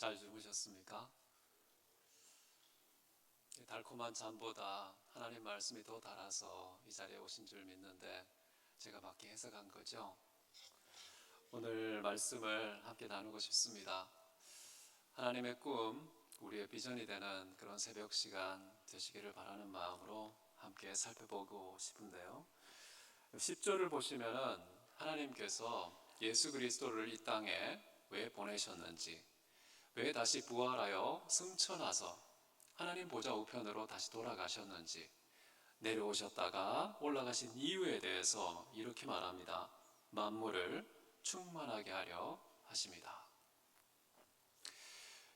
잘 주무셨습니까? 달콤한 잠보다 하나님 말씀이 더 달아서 이 자리에 오신 줄 믿는데 제가 맞게 해석한 거죠. 오늘 말씀을 함께 나누고 싶습니다. 하나님의 꿈, 우리의 비전이 되는 그런 새벽 시간 되시기를 바라는 마음으로 함께 살펴보고 싶은데요. 10절을 보시면은 하나님께서 예수 그리스도를 이 땅에 왜 보내셨는지, 왜 다시 부활하여 승천하서 하나님 보좌 우편으로 다시 돌아가셨는지, 내려오셨다가 올라가신 이유에 대해서 이렇게 말합니다. 만물을 충만하게 하려 하십니다.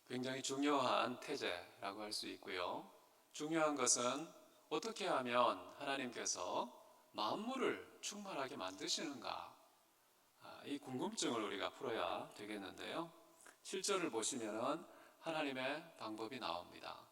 굉장히 중요한 태제라고 할 수 있고요. 중요한 것은 어떻게 하면 하나님께서 만물을 충만하게 만드시는가, 이 궁금증을 우리가 풀어야 되겠는데요. 7절을 보시면 하나님의 방법이 나옵니다.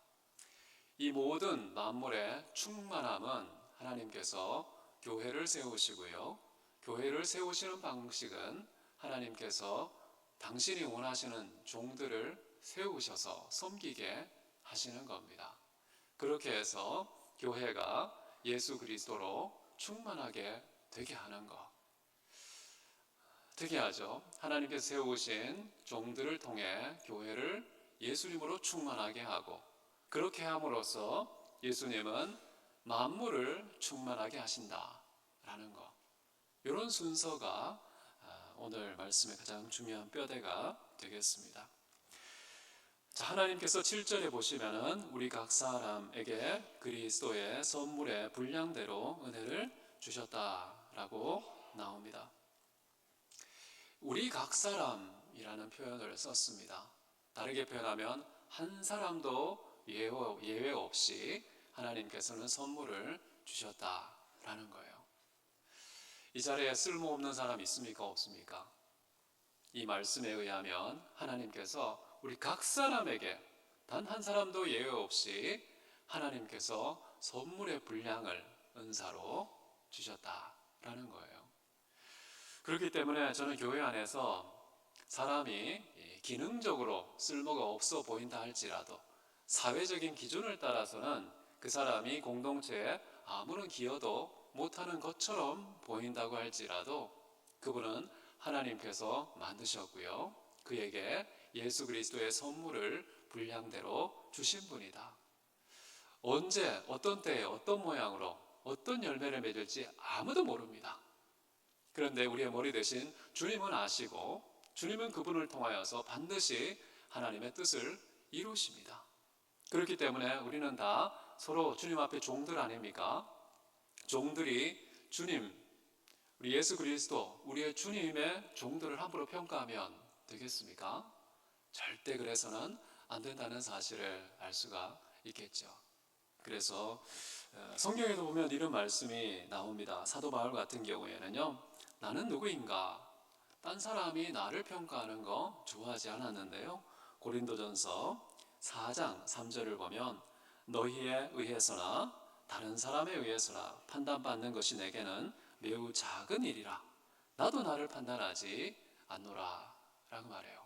이 모든 만물의 충만함은 하나님께서 교회를 세우시고요. 교회를 세우시는 방식은 하나님께서 당신이 원하시는 종들을 세우셔서 섬기게 하시는 겁니다. 그렇게 해서 교회가 예수 그리스도로 충만하게 되게 하는 것. 특이하죠. 하나님께서 세우신 종들을 통해 교회를 예수님으로 충만하게 하고, 그렇게 함으로써 예수님은 만물을 충만하게 하신다라는 것. 이런 순서가 오늘 말씀의 가장 중요한 뼈대가 되겠습니다. 자, 하나님께서 7절에 보시면은 우리 각 사람에게 그리스도의 선물의 분량대로 은혜를 주셨다라고 나옵니다. 우리 각 사람이라는 표현을 썼습니다. 다르게 표현하면 한 사람도 예외 없이 하나님께서는 선물을 주셨다라는 거예요. 이 자리에 쓸모없는 사람 있습니까? 없습니까? 이 말씀에 의하면 하나님께서 우리 각 사람에게 단 한 사람도 예외 없이 하나님께서 선물의 분량을 은사로 주셨다라는 거예요. 그렇기 때문에 저는 교회 안에서 사람이 기능적으로 쓸모가 없어 보인다 할지라도 사회적인 기준을 따라서는 그 사람이 공동체에 아무런 기여도 못하는 것처럼 보인다고 할지라도 그분은 하나님께서 만드셨고요. 그에게 예수 그리스도의 선물을 분량대로 주신 분이다. 언제, 어떤 때에, 어떤 모양으로, 어떤 열매를 맺을지 아무도 모릅니다. 그런데 우리의 머리 대신 주님은 아시고 주님은 그분을 통하여서 반드시 하나님의 뜻을 이루십니다. 그렇기 때문에 우리는 다 서로 주님 앞에 종들 아닙니까? 종들이 주님, 우리 예수 그리스도, 우리의 주님의 종들을 함부로 평가하면 되겠습니까? 절대 그래서는 안 된다는 사실을 알 수가 있겠죠. 그래서 성경에도 보면 이런 말씀이 나옵니다. 사도 바울 같은 경우에는요, 나는 누구인가? 딴 사람이 나를 평가하는 거 좋아하지 않았는데요. 고린도전서 4장 3절을 보면 너희에 의해서나 다른 사람에 의해서나 판단받는 것이 내게는 매우 작은 일이라. 나도 나를 판단하지 않노라 라고 말해요.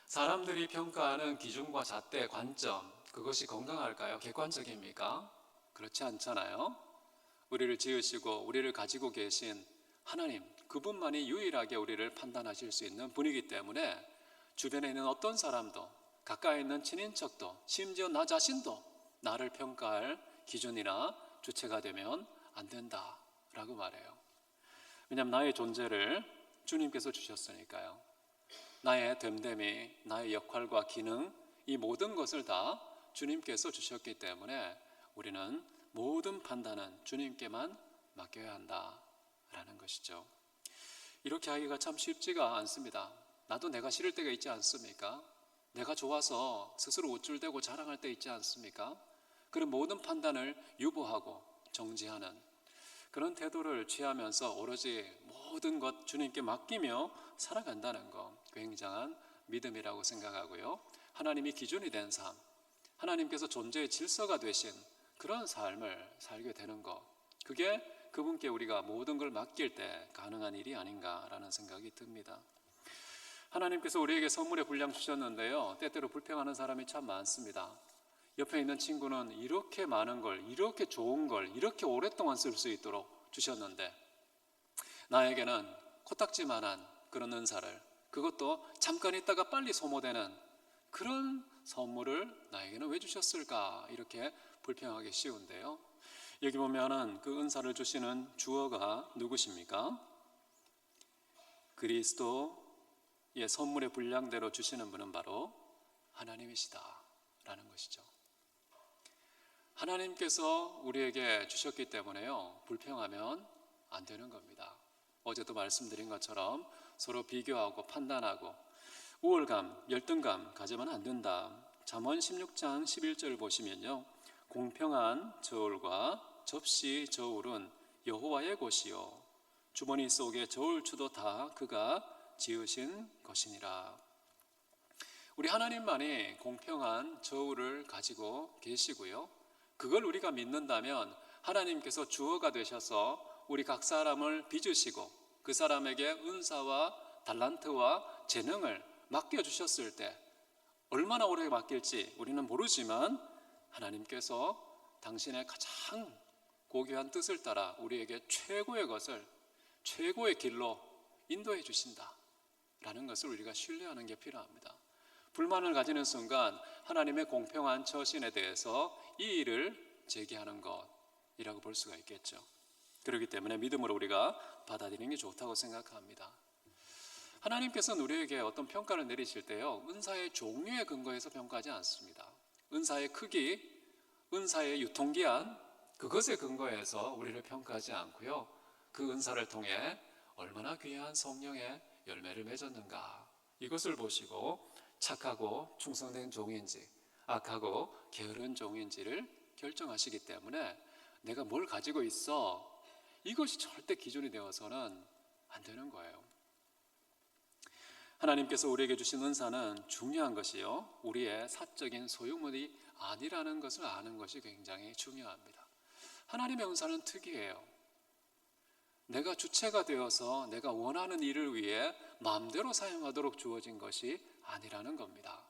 사람들이 평가하는 기준과 잣대, 관점, 그것이 건강할까요? 객관적입니까? 그렇지 않잖아요. 우리를 지으시고 우리를 가지고 계신 하나님, 그분만이 유일하게 우리를 판단하실 수 있는 분이기 때문에 주변에 있는 어떤 사람도, 가까이 있는 친인척도, 심지어 나 자신도 나를 평가할 기준이나 주체가 되면 안 된다라고 말해요. 왜냐하면 나의 존재를 주님께서 주셨으니까요. 나의 됨됨이, 나의 역할과 기능, 이 모든 것을 다 주님께서 주셨기 때문에 우리는 모든 판단은 주님께만 맡겨야 한다라는 것이죠. 이렇게 하기가 참 쉽지가 않습니다. 나도 내가 싫을 때가 있지 않습니까? 내가 좋아서 스스로 우쭐대고 자랑할 때 있지 않습니까? 그런 모든 판단을 유보하고 정지하는 그런 태도를 취하면서 오로지 모든 것 주님께 맡기며 살아간다는 것, 굉장한 믿음이라고 생각하고요. 하나님이 기준이 된 삶, 하나님께서 존재의 질서가 되신 그런 삶을 살게 되는 것, 그게 그분께 우리가 모든 걸 맡길 때 가능한 일이 아닌가라는 생각이 듭니다. 하나님께서 우리에게 선물의 분량 주셨는데요, 때때로 불평하는 사람이 참 많습니다. 옆에 있는 친구는 이렇게 많은 걸, 이렇게 좋은 걸 이렇게 오랫동안 쓸 수 있도록 주셨는데 나에게는 코딱지만한 그런 은사를, 그것도 잠깐 있다가 빨리 소모되는 그런 선물을 나에게는 왜 주셨을까, 이렇게 불평하기 쉬운데요, 여기 보면은 그 은사를 주시는 주어가 누구십니까? 그리스도의 선물의 분량대로 주시는 분은 바로 하나님이시다 라는 것이죠. 하나님께서 우리에게 주셨기 때문에요, 불평하면 안 되는 겁니다. 어제도 말씀드린 것처럼 서로 비교하고 판단하고 우월감, 열등감 가지면 안 된다. 잠언 16장 11절 보시면요, 공평한 저울과 접시 저울은 여호와의 것이요 주머니 속의 저울추도 다 그가 지으신 것이니라. 우리 하나님만이 공평한 저울을 가지고 계시고요, 그걸 우리가 믿는다면 하나님께서 주어가 되셔서 우리 각 사람을 빚으시고 그 사람에게 은사와 달란트와 재능을 맡겨주셨을 때 얼마나 오래 맡길지 우리는 모르지만 하나님께서 당신의 가장 고귀한 뜻을 따라 우리에게 최고의 것을 최고의 길로 인도해 주신다라는 것을 우리가 신뢰하는 게 필요합니다. 불만을 가지는 순간 하나님의 공평한 처신에 대해서 이의를 제기하는 것이라고 볼 수가 있겠죠. 그렇기 때문에 믿음으로 우리가 받아들이는 게 좋다고 생각합니다. 하나님께서는 우리에게 어떤 평가를 내리실 때요, 은사의 종류에 근거해서 평가하지 않습니다. 은사의 크기, 은사의 유통기한, 그것에 근거해서 우리를 평가하지 않고요, 그 은사를 통해 얼마나 귀한 성령의 열매를 맺었는가, 이것을 보시고 착하고 충성된 종인지 악하고 게으른 종인지를 결정하시기 때문에 내가 뭘 가지고 있어, 이것이 절대 기준이 되어서는 안 되는 거예요. 하나님께서 우리에게 주신 은사는 중요한 것이요, 우리의 사적인 소유물이 아니라는 것을 아는 것이 굉장히 중요합니다. 하나님의 은사는 특이해요. 내가 주체가 되어서 내가 원하는 일을 위해 마음대로 사용하도록 주어진 것이 아니라는 겁니다.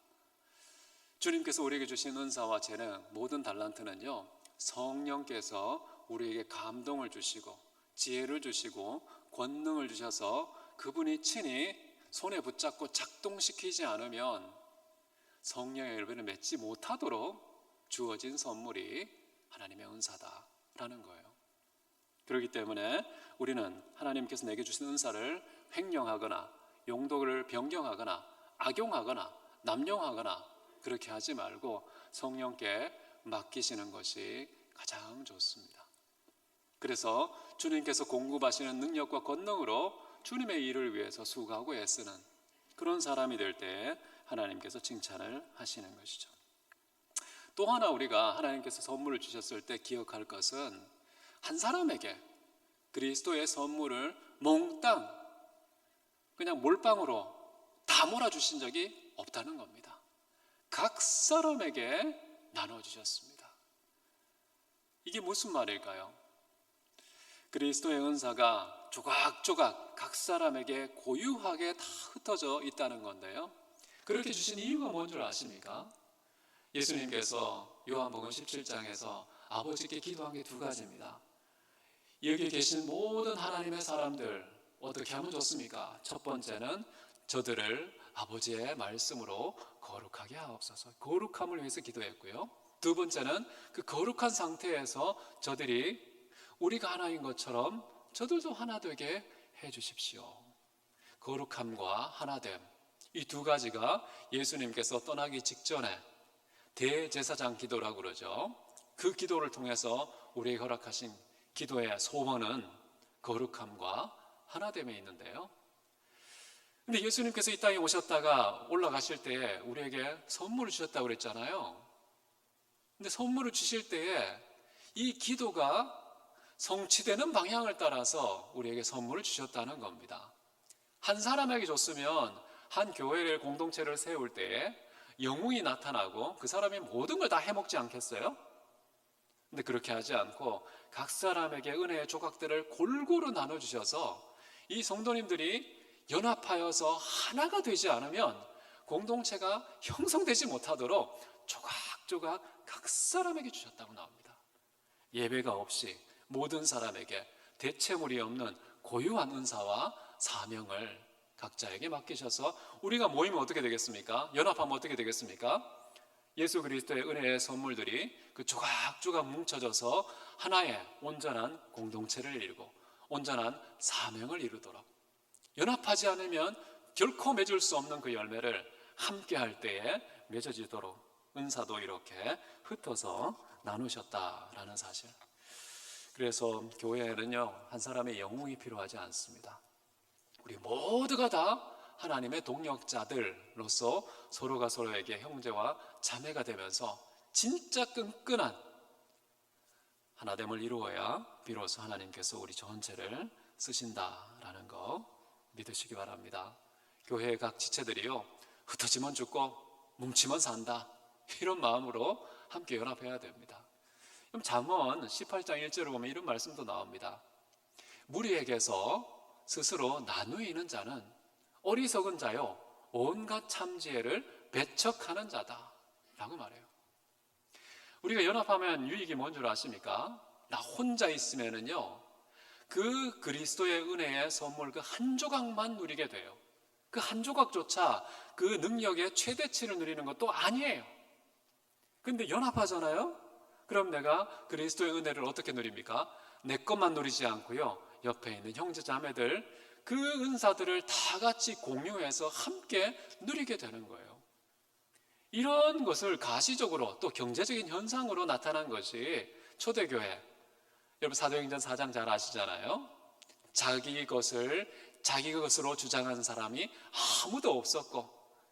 주님께서 우리에게 주신 은사와 재능, 모든 달란트는요, 성령께서 우리에게 감동을 주시고 지혜를 주시고 권능을 주셔서 그분이 친히 손에 붙잡고 작동시키지 않으면 성령의 열매를 맺지 못하도록 주어진 선물이 하나님의 은사다라는 거예요. 그렇기 때문에 우리는 하나님께서 내게 주신 은사를 횡령하거나 용도를 변경하거나 악용하거나 남용하거나 그렇게 하지 말고 성령께 맡기시는 것이 가장 좋습니다. 그래서 주님께서 공급하시는 능력과 권능으로 주님의 일을 위해서 수고하고 애쓰는 그런 사람이 될 때 하나님께서 칭찬을 하시는 것이죠. 또 하나 우리가 하나님께서 선물을 주셨을 때 기억할 것은 한 사람에게 그리스도의 선물을 몽땅 그냥 몰빵으로 다 몰아주신 적이 없다는 겁니다. 각 사람에게 나눠주셨습니다. 이게 무슨 말일까요? 그리스도의 은사가 조각조각 각 사람에게 고유하게 다 흩어져 있다는 건데요, 그렇게 주신 이유가 뭔 줄 아십니까? 예수님께서 요한복음 17장에서 아버지께 기도한 게 두 가지입니다. 여기 계신 모든 하나님의 사람들 어떻게 하면 좋습니까? 첫 번째는 저들을 아버지의 말씀으로 거룩하게 하옵소서, 거룩함을 위해서 기도했고요, 두 번째는 그 거룩한 상태에서 저들이 우리가 하나인 것처럼 저들도 하나 되게 해주십시오. 거룩함과 하나됨, 이 두 가지가 예수님께서 떠나기 직전에 대제사장 기도라고 그러죠. 그 기도를 통해서 우리에게 허락하신 기도의 소원은 거룩함과 하나됨에 있는데요, 근데 예수님께서 이 땅에 오셨다가 올라가실 때에 우리에게 선물을 주셨다고 그랬잖아요. 근데 선물을 주실 때에 이 기도가 성취되는 방향을 따라서 우리에게 선물을 주셨다는 겁니다. 한 사람에게 줬으면 한 교회를 공동체를 세울 때에 영웅이 나타나고 그 사람이 모든 걸 다 해먹지 않겠어요? 근데 그렇게 하지 않고 각 사람에게 은혜의 조각들을 골고루 나눠주셔서 이 성도님들이 연합하여서 하나가 되지 않으면 공동체가 형성되지 못하도록 조각조각 각 사람에게 주셨다고 나옵니다. 예배가 없이 모든 사람에게 대체물이 없는 고유한 은사와 사명을 각자에게 맡기셔서 우리가 모이면 어떻게 되겠습니까? 연합하면 어떻게 되겠습니까? 예수 그리스도의 은혜의 선물들이 그 조각조각 뭉쳐져서 하나의 온전한 공동체를 이루고 온전한 사명을 이루도록, 연합하지 않으면 결코 맺을 수 없는 그 열매를 함께 할 때에 맺어지도록 은사도 이렇게 흩어서 나누셨다라는 사실. 그래서 교회에는요, 한 사람의 영웅이 필요하지 않습니다. 우리 모두가 다 하나님의 동역자들로서 서로가 서로에게 형제와 자매가 되면서 진짜 끈끈한 하나됨을 이루어야 비로소 하나님께서 우리 전체를 쓰신다라는 거 믿으시기 바랍니다. 교회의 각 지체들이요, 흩어지면 죽고 뭉치면 산다, 이런 마음으로 함께 연합해야 됩니다. 그럼 잠언 18장 1절에 보면 이런 말씀도 나옵니다. 무리에게서 스스로 나누이는 자는 어리석은 자요 온갖 참지혜를 배척하는 자다 라고 말해요. 우리가 연합하면 유익이 뭔 줄 아십니까? 나 혼자 있으면은요, 그 그리스도의 은혜의 선물 그 한 조각만 누리게 돼요. 그 한 조각조차 그 능력의 최대치를 누리는 것도 아니에요. 근데 연합하잖아요? 그럼 내가 그리스도의 은혜를 어떻게 누립니까? 내 것만 누리지 않고요, 옆에 있는 형제 자매들 그 은사들을 다 같이 공유해서 함께 누리게 되는 거예요. 이런 것을 가시적으로 또 경제적인 현상으로 나타난 것이 초대교회. 여러분 사도행전 4장 잘 아시잖아요. 자기 것으로 주장한 사람이 아무도 없었고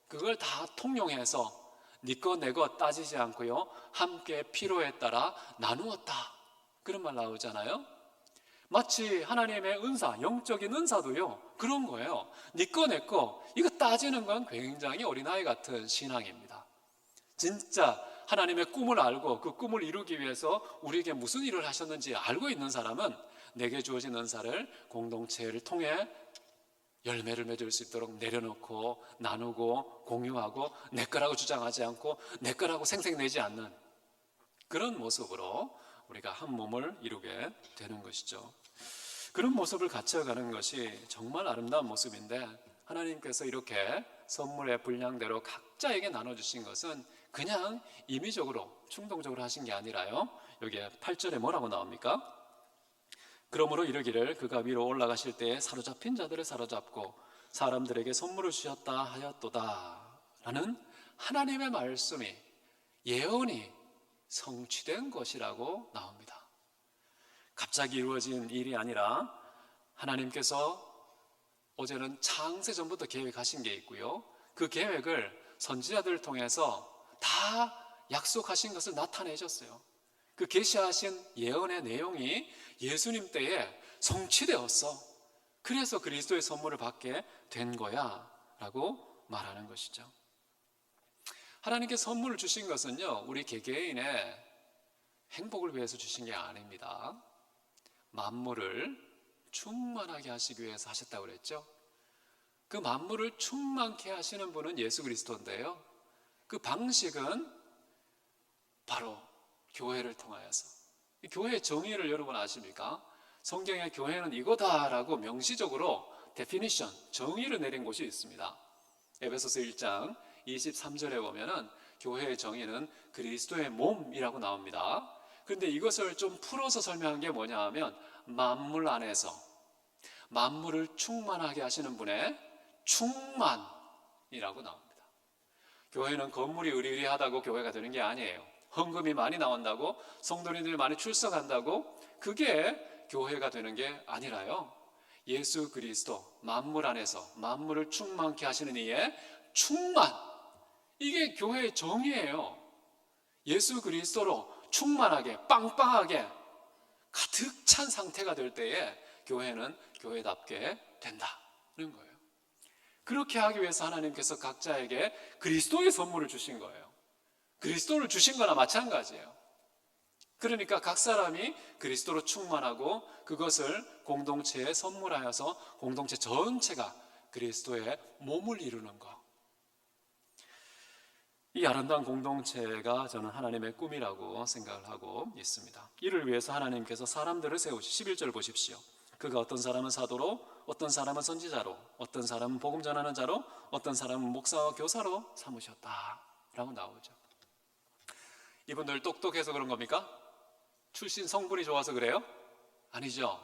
그걸 다 통용해서 네 것 내 것 따지지 않고요, 함께 필요에 따라 나누었다, 그런 말 나오잖아요. 마치 하나님의 은사, 영적인 은사도요 그런 거예요. 네 거 내 거 이거 따지는 건 굉장히 어린아이 같은 신앙입니다. 진짜 하나님의 꿈을 알고 그 꿈을 이루기 위해서 우리에게 무슨 일을 하셨는지 알고 있는 사람은 내게 주어진 은사를 공동체를 통해 열매를 맺을 수 있도록 내려놓고 나누고 공유하고 내 거라고 주장하지 않고 내 거라고 생색내지 않는 그런 모습으로 우리가 한 몸을 이루게 되는 것이죠. 그런 모습을 갖춰가는 것이 정말 아름다운 모습인데, 하나님께서 이렇게 선물의 분량대로 각자에게 나눠주신 것은 그냥 임의적으로 충동적으로 하신 게 아니라요, 여기에 8절에 뭐라고 나옵니까? 그러므로 이르기를 그가 위로 올라가실 때에 사로잡힌 자들을 사로잡고 사람들에게 선물을 주셨다 하였도다 라는 하나님의 말씀이, 예언이 성취된 것이라고 나옵니다. 갑자기 이루어진 일이 아니라 하나님께서 어제는 창세전부터 계획하신 게 있고요, 그 계획을 선지자들을 통해서 다 약속하신 것을 나타내셨어요. 그 계시하신 예언의 내용이 예수님 때에 성취되었어. 그래서 그리스도의 선물을 받게 된 거야 라고 말하는 것이죠. 하나님께 선물을 주신 것은요, 우리 개개인의 행복을 위해서 주신 게 아닙니다. 만물을 충만하게 하시기 위해서 하셨다고 그랬죠. 그 만물을 충만케 하시는 분은 예수 그리스도인데요, 그 방식은 바로 교회를 통하여서. 교회의 정의를 여러분 아십니까? 성경에 교회는 이거다라고 명시적으로 데피니션, 정의를 내린 곳이 있습니다. 에베소서 1장 23절에 보면은 교회의 정의는 그리스도의 몸이라고 나옵니다. 그런데 이것을 좀 풀어서 설명한 게 뭐냐 하면, 만물 안에서 만물을 충만하게 하시는 분의 충만이라고 나옵니다. 교회는 건물이 의리의리하다고 교회가 되는 게 아니에요. 헌금이 많이 나온다고, 성도님들이 많이 출석한다고 그게 교회가 되는 게 아니라요, 예수 그리스도 만물 안에서 만물을 충만케 하시는 이의 충만, 이게 교회의 정의예요. 예수 그리스도로 충만하게 빵빵하게 가득 찬 상태가 될 때에 교회는 교회답게 된다는 거예요. 그렇게 하기 위해서 하나님께서 각자에게 그리스도의 선물을 주신 거예요. 그리스도를 주신 거나 마찬가지예요. 그러니까 각 사람이 그리스도로 충만하고 그것을 공동체에 선물하여서 공동체 전체가 그리스도의 몸을 이루는 것. 이 아름다운 공동체가 저는 하나님의 꿈이라고 생각을 하고 있습니다. 이를 위해서 하나님께서 사람들을 세우시 11절 보십시오. 그가 어떤 사람은 사도로, 어떤 사람은 선지자로, 어떤 사람은 복음 전하는 자로, 어떤 사람은 목사와 교사로 삼으셨다라고 나오죠. 이분들 똑똑해서 그런 겁니까? 출신 성분이 좋아서 그래요? 아니죠.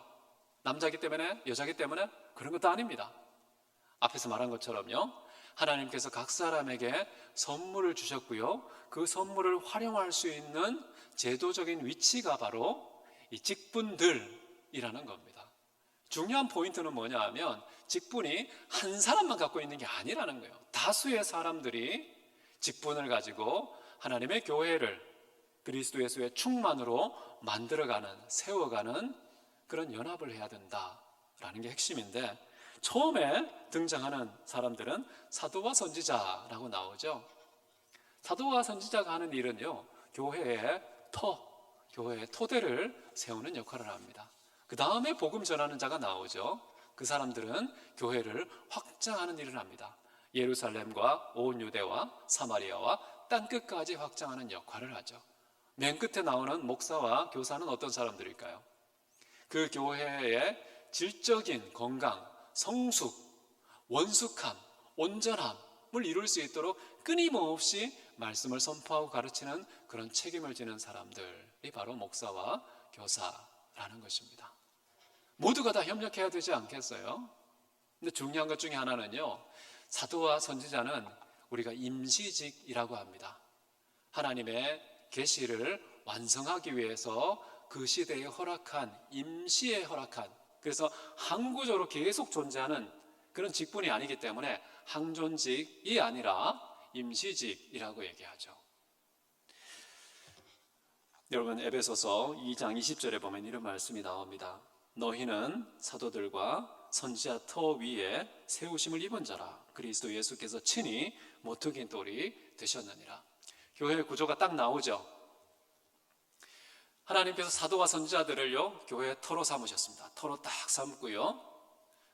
남자기 때문에, 여자기 때문에 그런 것도 아닙니다. 앞에서 말한 것처럼요, 하나님께서 각 사람에게 선물을 주셨고요, 그 선물을 활용할 수 있는 제도적인 위치가 바로 이 직분들이라는 겁니다. 중요한 포인트는 뭐냐 하면 직분이 한 사람만 갖고 있는 게 아니라는 거예요. 다수의 사람들이 직분을 가지고 하나님의 교회를 그리스도 예수의 충만으로 만들어가는, 세워가는 그런 연합을 해야 된다라는 게 핵심인데, 처음에 등장하는 사람들은 사도와 선지자라고 나오죠. 사도와 선지자가 하는 일은요, 교회의 토대를 세우는 역할을 합니다. 그 다음에 복음 전하는 자가 나오죠. 그 사람들은 교회를 확장하는 일을 합니다. 예루살렘과 온 유대와 사마리아와 땅끝까지 확장하는 역할을 하죠. 맨 끝에 나오는 목사와 교사는 어떤 사람들일까요? 그 교회의 질적인 건강, 성숙, 원숙함, 온전함을 이룰 수 있도록 끊임없이 말씀을 선포하고 가르치는 그런 책임을 지는 사람들이 바로 목사와 교사라는 것입니다. 모두가 다 협력해야 되지 않겠어요? 근데 중요한 것 중에 하나는요, 사도와 선지자는 우리가 임시직이라고 합니다. 하나님의 계시를 완성하기 위해서 그 시대에 허락한, 임시에 허락한, 그래서 항구적으로 계속 존재하는 그런 직분이 아니기 때문에 항존직이 아니라 임시직이라고 얘기하죠. 여러분, 에베소서 2장 20절에 보면 이런 말씀이 나옵니다. 너희는 사도들과 선지자 터 위에 세우심을 입은 자라. 그리스도 예수께서 친히 모퉁이 돌이 되셨느니라. 교회의 구조가 딱 나오죠. 하나님께서 사도와 선지자들을요, 교회의 터로 삼으셨습니다. 터로 딱 삼고요,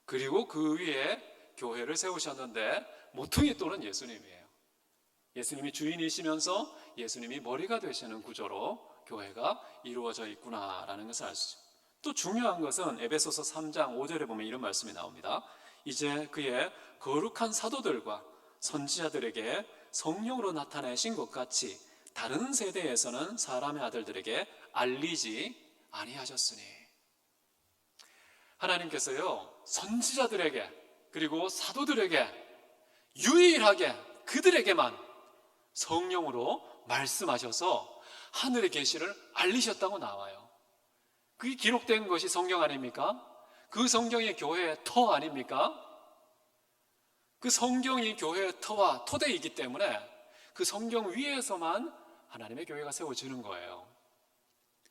그리고 그 위에 교회를 세우셨는데 모퉁이 돌은 예수님이에요. 예수님이 주인이시면서 예수님이 머리가 되시는 구조로 교회가 이루어져 있구나라는 것을 알 수 있습니다. 또 중요한 것은 에베소서 3장 5절에 보면 이런 말씀이 나옵니다. 이제 그의 거룩한 사도들과 선지자들에게 성령으로 나타내신 것 같이 다른 세대에서는 사람의 아들들에게 알리지 아니하셨으니, 하나님께서요, 선지자들에게 그리고 사도들에게 유일하게 그들에게만 성령으로 말씀하셔서 하늘의 계시를 알리셨다고 나와요. 그게 기록된 것이 성경 아닙니까? 그 성경이 교회의 터 아닙니까? 그 성경이 교회의 터와 토대이기 때문에 그 성경 위에서만 하나님의 교회가 세워지는 거예요.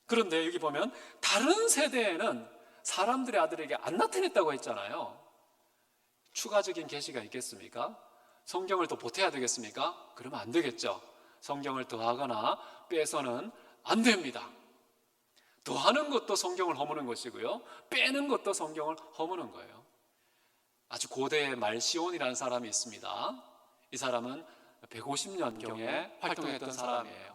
그런데 여기 보면 다른 세대에는 사람들의 아들에게 안 나타냈다고 했잖아요. 추가적인 계시가 있겠습니까? 성경을 더 보태야 되겠습니까? 그러면 안 되겠죠. 성경을 더하거나 빼서는 안 됩니다. 더하는 것도 성경을 허무는 것이고요, 빼는 것도 성경을 허무는 거예요. 아주 고대의 말시온이라는 사람이 있습니다. 이 사람은 150년경에 활동했던 사람이에요.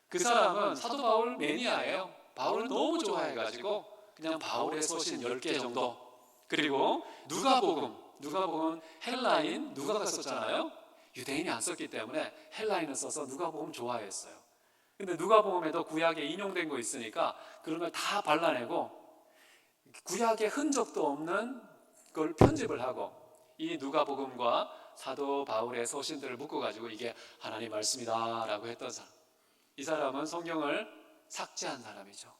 그 사람은 사도 바울 매니아예요. 바울을 너무 좋아해가지고 그냥 바울의 서신 10개 정도, 그리고 누가복음은 헬라인 누가가 썼잖아요. 유대인이 안 썼기 때문에 헬라인을 써서 누가복음 좋아했어요. 근데 누가복음에도 구약에 인용된 거 있으니까 그런 걸 다 발라내고 구약에 흔적도 없는 걸 편집을 하고 이 누가복음과 사도 바울의 서신들을 묶어가지고 이게 하나님 말씀이다 라고 했던 사람, 이 사람은 성경을 삭제한 사람이죠.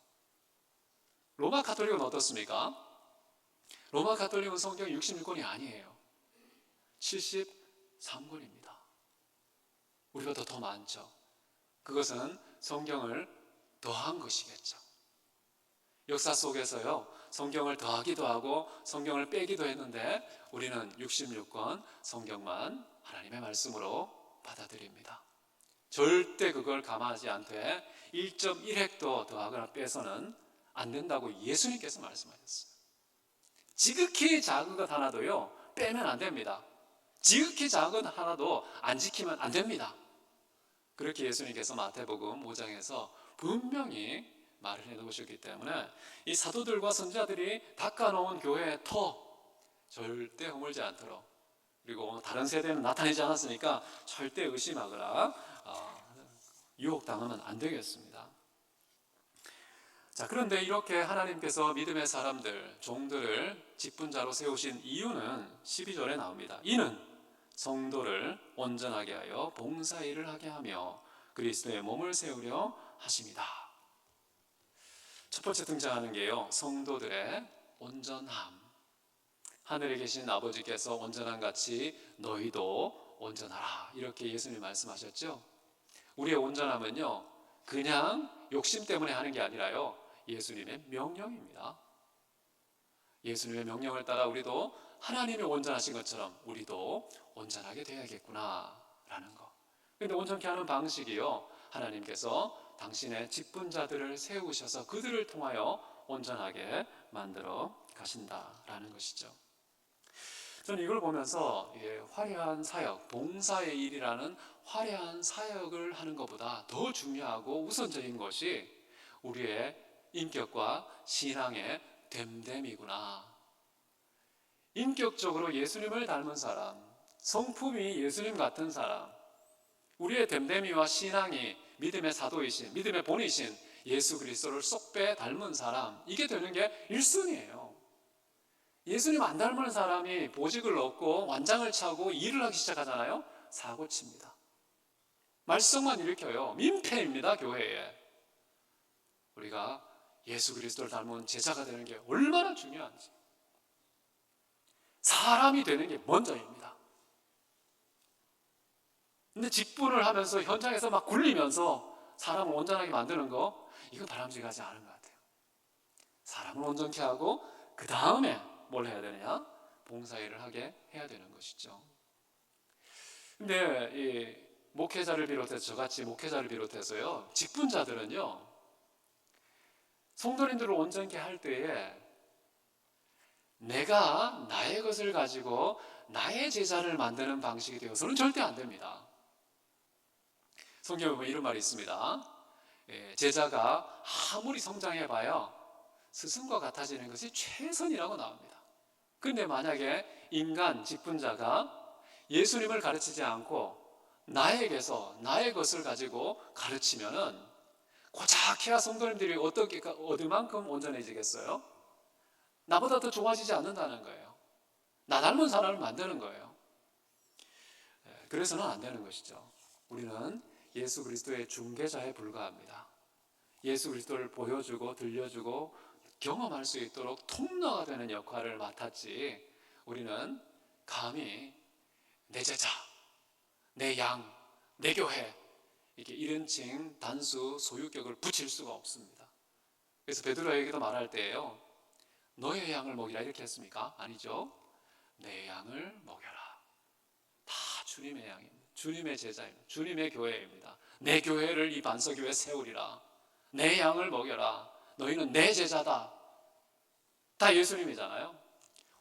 로마 가톨릭은 어떻습니까? 로마 가톨릭은 성경 66권이 아니에요. 73권입니다. 우리보다 더 많죠. 그것은 성경을 더한 것이겠죠. 역사 속에서요, 성경을 더하기도 하고 성경을 빼기도 했는데 우리는 66권 성경만 하나님의 말씀으로 받아들입니다. 절대 그걸 감하지 않되 1.1획도 더하거나 빼서는 안 된다고 예수님께서 말씀하셨어요. 지극히 작은 것 하나도요, 빼면 안 됩니다. 지극히 작은 하나도 안 지키면 안 됩니다. 그렇게 예수님께서 마태복음 5장에서 분명히 말을 해놓으셨기 때문에 이 사도들과 선지자들이 닦아놓은 교회의 터 절대 허물지 않도록, 그리고 다른 세대는 나타내지 않았으니까 절대 의심하거나 유혹당하면 안 되겠습니다. 자, 그런데 이렇게 하나님께서 믿음의 사람들, 종들을 직분자로 세우신 이유는 12절에 나옵니다. 이는 성도를 온전하게 하여 봉사일을 하게 하며 그리스도의 몸을 세우려 하심이다. 첫 번째 등장하는 게요, 성도들의 온전함. 하늘에 계신 아버지께서 온전한 같이 너희도 온전하라, 이렇게 예수님이 말씀하셨죠. 우리의 온전함은요, 그냥 욕심 때문에 하는 게 아니라요, 예수님의 명령입니다. 예수님의 명령을 따라 우리도 하나님이 온전하신 것처럼 우리도 온전하게 되어야겠구나 라는 거. 그런데 온전케 하는 방식이요, 하나님께서 당신의 직분자들을 세우셔서 그들을 통하여 온전하게 만들어 가신다라는 것이죠. 저는 이걸 보면서 화려한 사역, 봉사의 일이라는 화려한 사역을 하는 것보다 더 중요하고 우선적인 것이 우리의 인격과 신앙의 됨됨이구나. 인격적으로 예수님을 닮은 사람, 성품이 예수님 같은 사람, 우리의 됨됨이와 신앙이 믿음의 사도이신, 믿음의 본이신 예수 그리스도를 쏙빼 닮은 사람, 이게 되는 게 1순위예요. 예수님 안 닮은 사람이 보직을 얻고 완장을 차고 일을 하기 시작하잖아요. 사고칩니다. 말썽만 일으켜요. 민폐입니다, 교회에. 우리가 예수 그리스도를 닮은 제자가 되는 게 얼마나 중요한지, 사람이 되는 게 먼저입니다. 근데 직분을 하면서 현장에서 막 굴리면서 사람을 온전하게 만드는 거, 이건 바람직하지 않은 것 같아요. 사람을 온전케 하고 그 다음에 뭘 해야 되느냐? 봉사일을 하게 해야 되는 것이죠. 근데 이 목회자를 비롯해서, 저같이 목회자를 비롯해서요, 직분자들은요, 성도님들을 온전케 할 때에 내가 나의 것을 가지고 나의 제자를 만드는 방식이 되어서는 절대 안 됩니다. 성경에 보면 이런 말이 있습니다. 제자가 아무리 성장해봐야 스승과 같아지는 것이 최선이라고 나옵니다. 그런데 만약에 인간 직분자가 예수님을 가르치지 않고 나에게서 나의 것을 가지고 가르치면은 고작해야 성도님들이 어떻게 얻을만큼 온전해지겠어요? 나보다 더 좋아지지 않는다는 거예요. 나 닮은 사람을 만드는 거예요. 그래서는 안 되는 것이죠. 우리는 예수 그리스도의 중개자에 불과합니다. 예수 그리스도를 보여주고 들려주고 경험할 수 있도록 통로가 되는 역할을 맡았지, 우리는 감히 내 제자, 내 양, 내 교회, 이렇게 1인칭 단수 소유격을 붙일 수가 없습니다. 그래서 베드로에게도 말할 때에요, 너의 양을 먹이라 이렇게 했습니까? 아니죠. 내 양을 먹여라. 다 주님의 양입니다. 주님의 제자입니다. 주님의 교회입니다. 내 교회를 이 반석교회에 세우리라. 내 양을 먹여라. 너희는 내 제자다. 다 예수님이잖아요.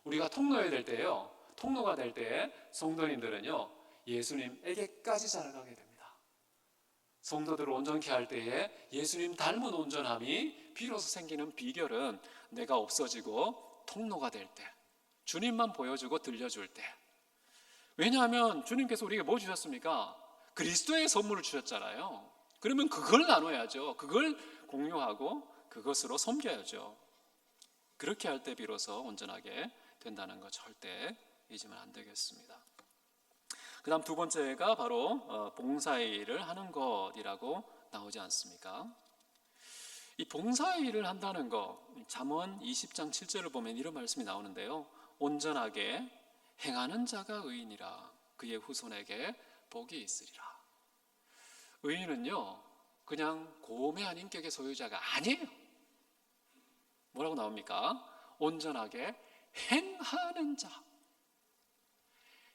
우리가 통로가 될 때요, 통로가 될 때에 성도님들은요, 예수님에게까지 자라가게 됩니다. 성도들을 온전케 할 때에 예수님 닮은 온전함이 비로소 생기는 비결은 내가 없어지고 통로가 될 때, 주님만 보여주고 들려줄 때. 왜냐하면 주님께서 우리에게 뭐 주셨습니까? 그리스도의 선물을 주셨잖아요. 그러면 그걸 나눠야죠. 그걸 공유하고 그것으로 섬겨야죠. 그렇게 할 때 비로소 온전하게 된다는 거 절대 잊으면 안 되겠습니다. 그 다음 두 번째가 바로 봉사의 일을 하는 것이라고 나오지 않습니까? 이 봉사의 일을 한다는 거, 잠언 20장 7절을 보면 이런 말씀이 나오는데요, 온전하게 행하는 자가 의인이라 그의 후손에게 복이 있으리라. 의인은요, 그냥 고매한 인격의 소유자가 아니에요. 뭐라고 나옵니까? 온전하게 행하는 자.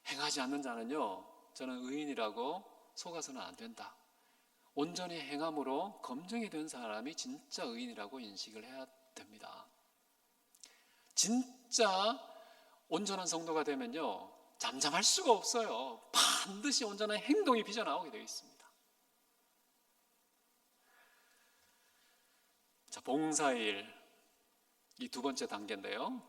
행하지 않는 자는요, 저는 의인이라고 속아서는 안 된다. 온전히 행함으로 검증이 된 사람이 진짜 의인이라고 인식을 해야 됩니다. 진짜 온전한 성도가 되면요, 잠잠할 수가 없어요. 반드시 온전한 행동이 빚어나오게 되어 있습니다. 자, 봉사의 일, 이 두 번째 단계인데요.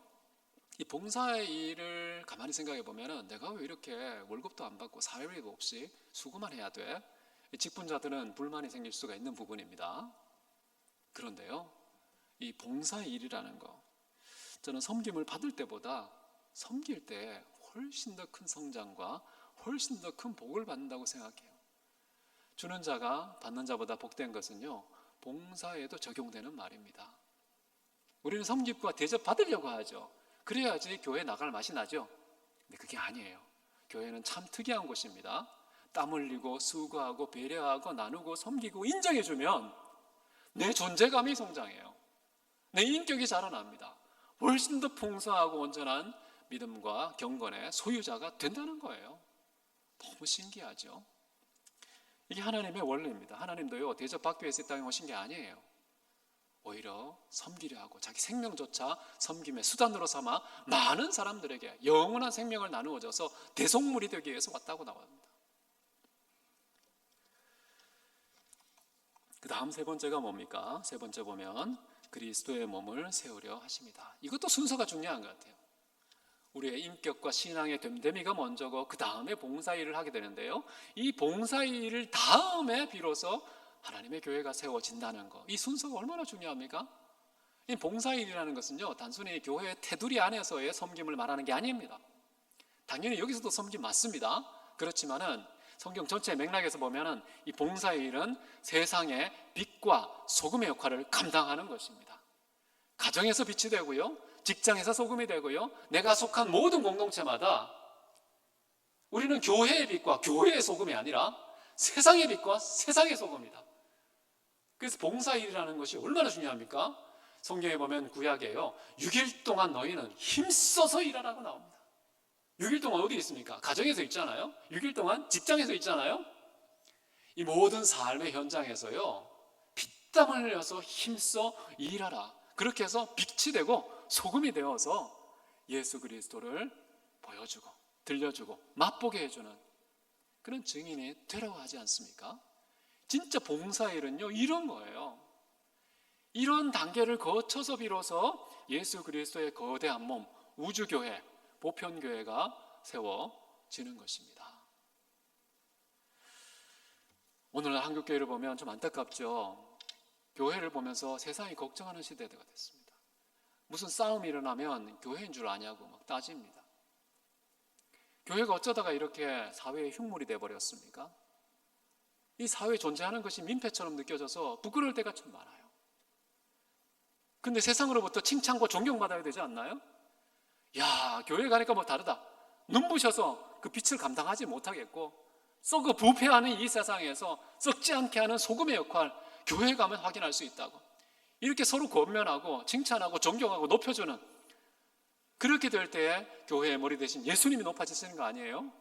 이 봉사의 일을 가만히 생각해 보면은 내가 왜 이렇게 월급도 안 받고 사회비도 없이 수고만 해야 돼? 직분자들은 불만이 생길 수가 있는 부분입니다. 그런데요, 이 봉사의 일이라는 거, 저는 섬김을 받을 때보다 섬길 때 훨씬 더 큰 성장과 훨씬 더 큰 복을 받는다고 생각해요. 주는 자가 받는 자보다 복된 것은요, 봉사에도 적용되는 말입니다. 우리는 섬김과 대접 받으려고 하죠. 그래야지 교회 나갈 맛이 나죠. 근데 그게 아니에요. 교회는 참 특이한 곳입니다. 땀 흘리고 수고하고 배려하고 나누고 섬기고 인정해주면 내 존재감이 성장해요. 내 인격이 자라납니다. 훨씬 더 풍성하고 온전한 믿음과 경건의 소유자가 된다는 거예요. 너무 신기하죠. 이게 하나님의 원리입니다. 하나님도요, 대접받기 위해서 이 땅에 오신 게 아니에요. 오히려 섬기려 하고 자기 생명조차 섬김의 수단으로 삼아 많은 사람들에게 영원한 생명을 나누어줘서 대속물이 되기 위해서 왔다고 나옵니다. 그 다음 세 번째가 뭡니까? 세 번째 보면 그리스도의 몸을 세우려 하십니다. 이것도 순서가 중요한 것 같아요. 우리의 인격과 신앙의 됨됨이가 먼저고 그 다음에 봉사일을 하게 되는데요, 이 봉사일을 다음에 비로소 하나님의 교회가 세워진다는 거, 이 순서가 얼마나 중요합니까? 이 봉사일이라는 것은요, 단순히 교회의 테두리 안에서의 섬김을 말하는 게 아닙니다. 당연히 여기서도 섬김 맞습니다. 그렇지만은 성경 전체 맥락에서 보면은 이 봉사일은 세상의 빛과 소금의 역할을 감당하는 것입니다. 가정에서 빛이 되고요, 직장에서 소금이 되고요, 내가 속한 모든 공동체마다 우리는 교회의 빛과 교회의 소금이 아니라 세상의 빛과 세상의 소금이다. 그래서 봉사일이라는 것이 얼마나 중요합니까? 성경에 보면 구약에요, 6일 동안 너희는 힘써서 일하라고 나옵니다. 6일 동안 어디 있습니까? 가정에서 있잖아요. 6일 동안 직장에서 있잖아요. 이 모든 삶의 현장에서요, 피땀 흘려서 힘써 일하라. 그렇게 해서 빛이 되고 소금이 되어서 예수 그리스도를 보여주고 들려주고 맛보게 해주는 그런 증인이 되라고 하지 않습니까? 진짜 봉사일은요, 이런 거예요. 이런 단계를 거쳐서 비로소 예수 그리스도의 거대한 몸, 우주교회, 보편교회가 세워지는 것입니다. 오늘날 한국교회를 보면 좀 안타깝죠. 교회를 보면서 세상이 걱정하는 시대가 됐습니다. 무슨 싸움이 일어나면 교회인 줄 아냐고 막 따집니다. 교회가 어쩌다가 이렇게 사회의 흉물이 돼버렸습니까? 이 사회에 존재하는 것이 민폐처럼 느껴져서 부끄러울 때가 참 많아요. 근데 세상으로부터 칭찬과 존경받아야 되지 않나요? 야, 교회 가니까 뭐 다르다. 눈부셔서 그 빛을 감당하지 못하겠고 썩어 부패하는 이 세상에서 썩지 않게 하는 소금의 역할, 교회에 가면 확인할 수 있다고. 이렇게 서로 권면하고 칭찬하고 존경하고 높여주는, 그렇게 될 때에 교회의 머리 대신 예수님이 높아지시는 거 아니에요?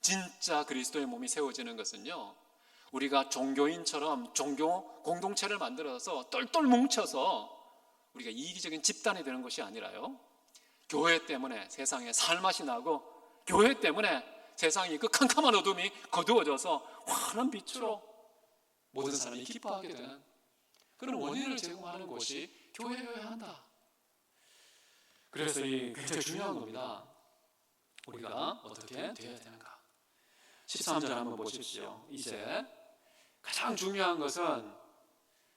진짜 그리스도의 몸이 세워지는 것은요, 우리가 종교인처럼 종교 공동체를 만들어서 똘똘 뭉쳐서 우리가 이기적인 집단이 되는 것이 아니라요, 교회 때문에 세상에 살맛이 나고 교회 때문에 세상이 그 캄캄한 어둠이 거두어져서 환한 빛으로 모든 사람이 기뻐하게 되는 그런 원인을 제공하는 곳이 교회여야 한다. 그래서 이 굉장히 중요한 겁니다. 우리가 어떻게 되어야 되는가. 13절 한번 보십시오. 이제 가장 중요한 것은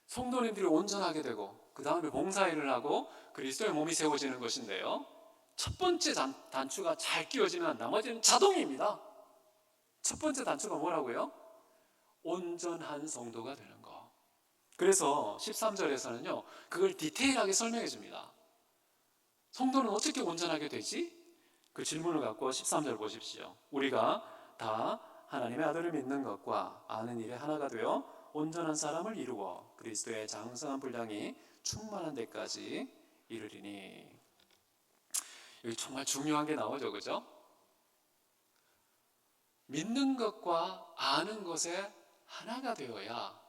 성도님들이 온전하게 되고 그 다음에 봉사일을 하고 그리스도의 몸이 세워지는 것인데요, 첫 번째 단추가 잘 끼워지면 나머지는 자동입니다. 첫 번째 단추가 뭐라고요? 온전한 성도가 되는 거. 그래서 13절에서는요 그걸 디테일하게 설명해 줍니다. 성도는 어떻게 온전하게 되지? 그 질문을 갖고 13절 보십시오. 우리가 다 하나님의 아들을 믿는 것과 아는 일에 하나가 되어 온전한 사람을 이루어 그리스도의 장성한 분량이 충만한 데까지 이르리니. 여기 정말 중요한 게 나오죠, 그죠? 믿는 것과 아는 것에 하나가 되어야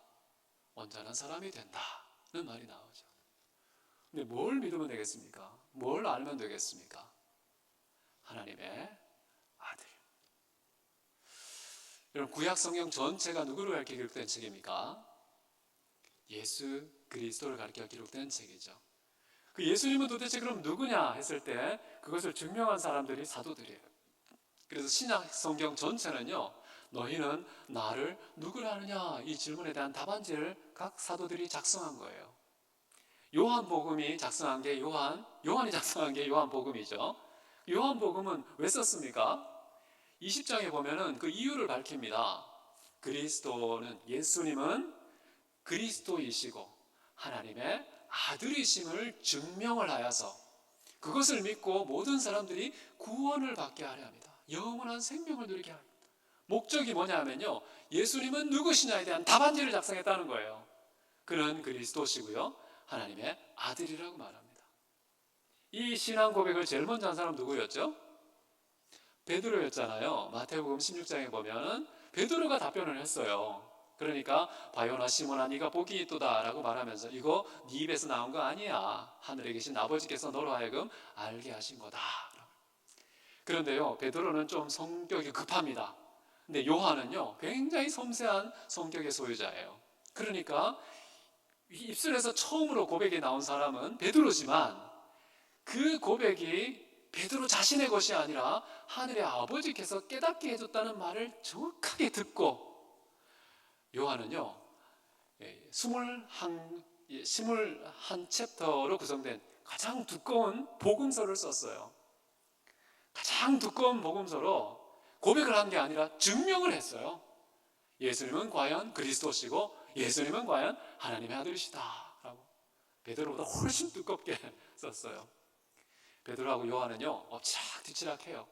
온전한 사람이 된다는 말이 나오죠. 근데 뭘 믿으면 되겠습니까? 뭘 알면 되겠습니까? 하나님의 아들. 여러분, 구약 성경 전체가 누구를 가리켜 기록된 책입니까? 예수 그리스도를 가리켜 기록된 책이죠. 그 예수님은 도대체 그럼 누구냐 했을 때 그것을 증명한 사람들이 사도들이에요. 그래서 신약 성경 전체는요, 너희는 나를 누구라 하느냐 이 질문에 대한 답안지를 각 사도들이 작성한 거예요. 요한복음이 작성한 게 요한이 작성한 게 요한복음이죠. 요한복음은 왜 썼습니까? 20장에 보면은 그 이유를 밝힙니다. 그리스도는, 예수님은 그리스도이시고 하나님의 아들이심을 증명을 하여서 그것을 믿고 모든 사람들이 구원을 받게 하려 합니다. 영원한 생명을 누리게 합니다. 목적이 뭐냐 하면요, 예수님은 누구시냐에 대한 답안지를 작성했다는 거예요. 그는 그리스도시고요, 하나님의 아들이라고 말합니다. 이 신앙 고백을 제일 먼저 한 사람 누구였죠? 베드로였잖아요. 마태복음 16장에 보면은 베드로가 답변을 했어요. 그러니까 바요나 시몬아 네가 복이 있도다 라고 말하면서 이거 네 입에서 나온 거 아니야. 하늘에 계신 아버지께서 너로 하여금 알게 하신 거다. 그런데요, 베드로는 좀 성격이 급합니다. 근데 요한은요, 굉장히 섬세한 성격의 소유자예요. 그러니까 입술에서 처음으로 고백이 나온 사람은 베드로지만 그 고백이 베드로 자신의 것이 아니라 하늘의 아버지께서 깨닫게 해줬다는 말을 정확하게 듣고 요한은요, 21 챕터로 구성된 가장 두꺼운 복음서를 썼어요. 가장 두꺼운 복음서로 고백을 한 게 아니라 증명을 했어요. 예수님은 과연 그리스도시고 예수님은 과연 하나님의 아들이시다 라고 베드로보다 훨씬 두껍게 썼어요. 베드로하고 요한은요, 엎치락뒤치락해요.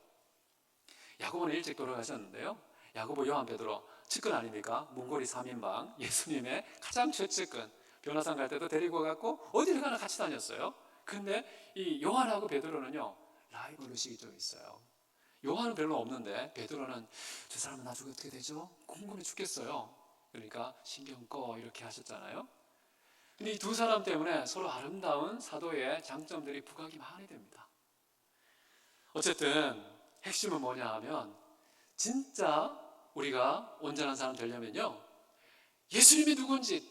야고보는 일찍 돌아가셨는데요, 야고보, 요한, 베드로 측근 아닙니까? 문고리 3인방, 예수님의 가장 최측근. 변호사 갈 때도 데리고 갔고 어디를 가나 같이 다녔어요. 그런데 이 요한하고 베드로는요, 라이벌 의식이 좀 있어요. 요한은 별로 없는데 베드로는 저 사람은 나중에 어떻게 되죠? 궁금해 죽겠어요. 그러니까 신경 꺼 이렇게 하셨잖아요. 근데 이 두 사람 때문에 서로 아름다운 사도의 장점들이 부각이 많이 됩니다. 어쨌든 핵심은 뭐냐 하면 진짜 우리가 온전한 사람 되려면요, 예수님이 누군지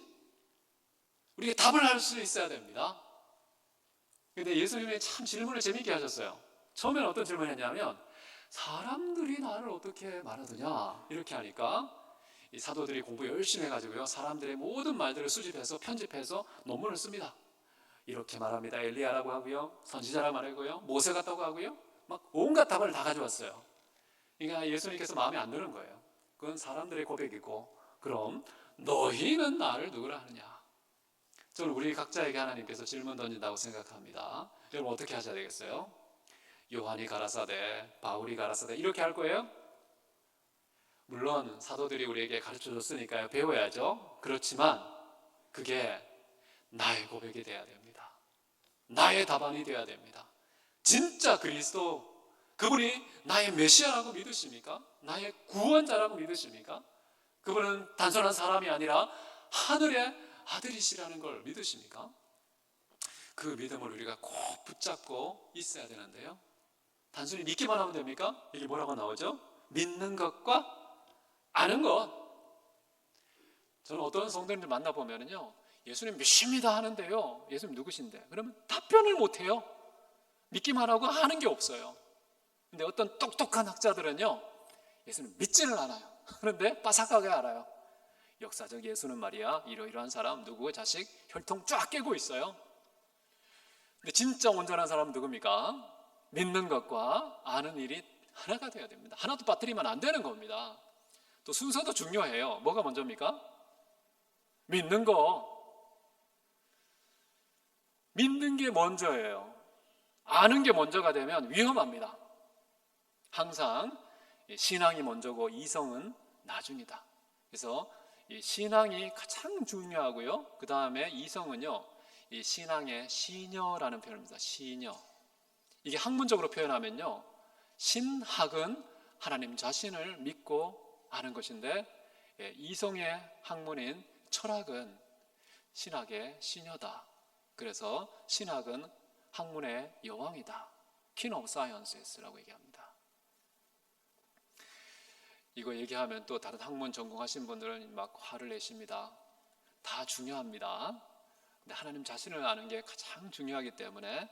우리가 답을 할 수 있어야 됩니다. 근데 예수님이 참 질문을 재밌게 하셨어요. 처음에는 어떤 질문을 했냐면 사람들이 나를 어떻게 말하더냐 이렇게 하니까 이 사도들이 공부 열심히 해가지고요, 사람들의 모든 말들을 수집해서 편집해서 논문을 씁니다. 이렇게 말합니다. 엘리야라고 하고요, 선지자라고 말하고요, 모세 같다고 하고요, 막 온갖 답을 다 가져왔어요. 그러니까 예수님께서 마음에 안 드는 거예요. 그건 사람들의 고백이고, 그럼 너희는 나를 누구라 하느냐? 저는 우리 각자에게 하나님께서 질문 던진다고 생각합니다. 여러분 어떻게 하셔야 되겠어요? 요한이 가라사대, 바울이 가라사대 이렇게 할 거예요? 물론 사도들이 우리에게 가르쳐줬으니까요, 배워야죠. 그렇지만 그게 나의 고백이 돼야 됩니다. 나의 답안이 돼야 됩니다. 진짜 그리스도, 그분이 나의 메시아라고 믿으십니까? 나의 구원자라고 믿으십니까? 그분은 단순한 사람이 아니라 하늘의 아들이시라는 걸 믿으십니까? 그 믿음을 우리가 꼭 붙잡고 있어야 되는데요, 단순히 믿기만 하면 됩니까? 이게 뭐라고 나오죠? 믿는 것과 아는 것. 저는 어떤 성도님들 만나보면요, 예수님 믿습니다 하는데요, 예수님 누구신데? 그러면 답변을 못해요. 믿기만 하고 아는 게 없어요. 근데 어떤 똑똑한 학자들은요, 예수님 믿지를 않아요. 그런데 빠삭하게 알아요. 역사적 예수는 말이야 이러이러한 사람, 누구의 자식, 혈통 쫙 깨고 있어요. 근데 진짜 온전한 사람은 누굽니까? 믿는 것과 아는 일이 하나가 돼야 됩니다. 하나도 빠뜨리면 안 되는 겁니다. 또 순서도 중요해요. 뭐가 먼저입니까? 믿는 거. 믿는 게 먼저예요. 아는 게 먼저가 되면 위험합니다. 항상 신앙이 먼저고 이성은 나중이다. 그래서 이 신앙이 가장 중요하고요, 그 다음에 이성은요, 이 신앙의 시녀라는 표현입니다. 시녀. 이게 학문적으로 표현하면요, 신학은 하나님 자신을 믿고 아는 것인데, 이성의 학문인 철학은 신학의 시녀다. 그래서 신학은 학문의 여왕이다. King of Sciences라고 얘기합니다. 이거 얘기하면 또 다른 학문 전공하신 분들은 막 화를 내십니다. 다 중요합니다. 근데 하나님 자신을 아는 게 가장 중요하기 때문에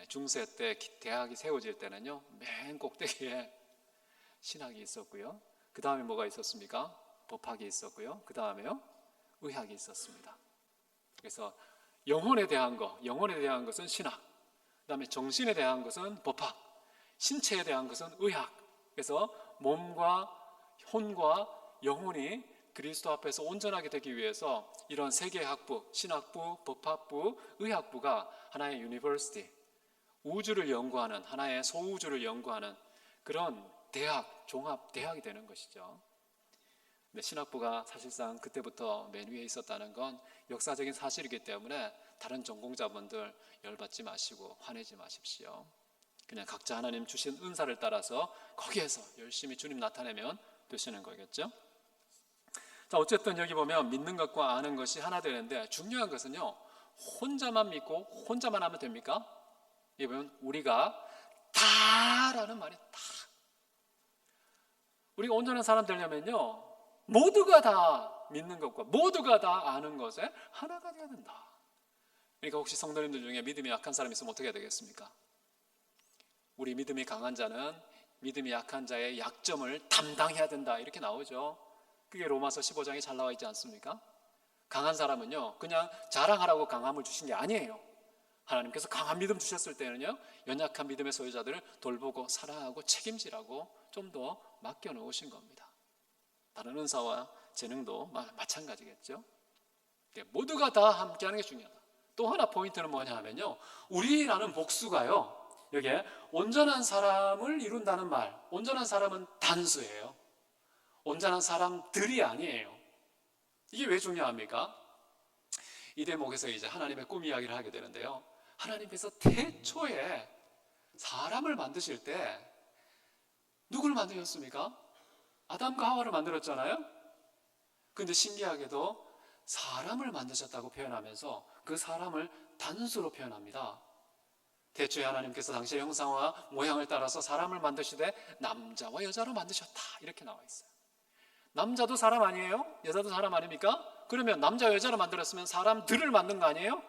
중세 때 대학이 세워질 때는요, 맨 꼭대기에 신학이 있었고요. 그 다음에 뭐가 있었습니까? 법학이 있었고요. 그 다음에요, 의학이 있었습니다. 그래서 영혼에 대한 것은 신학, 그 다음에 정신에 대한 것은 법학, 신체에 대한 것은 의학. 그래서 몸과 혼과 영혼이 그리스도 앞에서 온전하게 되기 위해서 이런 세 개의 학부, 신학부, 법학부, 의학부가 하나의 유니버시티, 우주를 연구하는, 하나의 소우주를 연구하는 그런 대학, 종합 대학이 되는 것이죠. 근데 신학부가 사실상 그때부터 맨 위에 있었다는 건 역사적인 사실이기 때문에 다른 전공자분들 열받지 마시고 화내지 마십시오. 그냥 각자 하나님 주신 은사를 따라서 거기에서 열심히 주님 나타내면 되시는 거겠죠. 자, 어쨌든 여기 보면 믿는 것과 아는 것이 하나 되는데, 중요한 것은요, 혼자만 믿고 혼자만 하면 됩니까? 여기 보면 우리가 다라는 말이 다, 우리가 온전한 사람 되려면요, 모두가 다 믿는 것과 모두가 다 아는 것에 하나가 되어야 된다. 그러니까 혹시 성도님들 중에 믿음이 약한 사람이 있으면 어떻게 해야 되겠습니까? 우리 믿음이 강한 자는 믿음이 약한 자의 약점을 담당해야 된다, 이렇게 나오죠. 그게 로마서 15장에 잘 나와 있지 않습니까? 강한 사람은요, 그냥 자랑하라고 강함을 주신 게 아니에요. 하나님께서 강한 믿음 주셨을 때는요, 연약한 믿음의 소유자들을 돌보고 사랑하고 책임지라고 좀 더 맡겨놓으신 겁니다. 다른 은사와 재능도 마찬가지겠죠. 모두가 다 함께하는 게 중요하다. 또 하나 포인트는 뭐냐 하면요, 우리라는 복수가요, 여기에 온전한 사람을 이룬다는 말, 온전한 사람은 단수예요. 온전한 사람들이 아니에요. 이게 왜 중요합니까? 이 대목에서 이제 하나님의 꿈 이야기를 하게 되는데요, 하나님께서 태초에 사람을 만드실 때 누구를 만드셨습니까? 아담과 하와를 만들었잖아요. 그런데 신기하게도 사람을 만드셨다고 표현하면서 그 사람을 단수로 표현합니다. 태초에 하나님께서 당시의 형상과 모양을 따라서 사람을 만드시되 남자와 여자로 만드셨다, 이렇게 나와 있어요. 남자도 사람 아니에요? 여자도 사람 아닙니까? 그러면 남자 여자로 만들었으면 사람들을 만든 거 아니에요?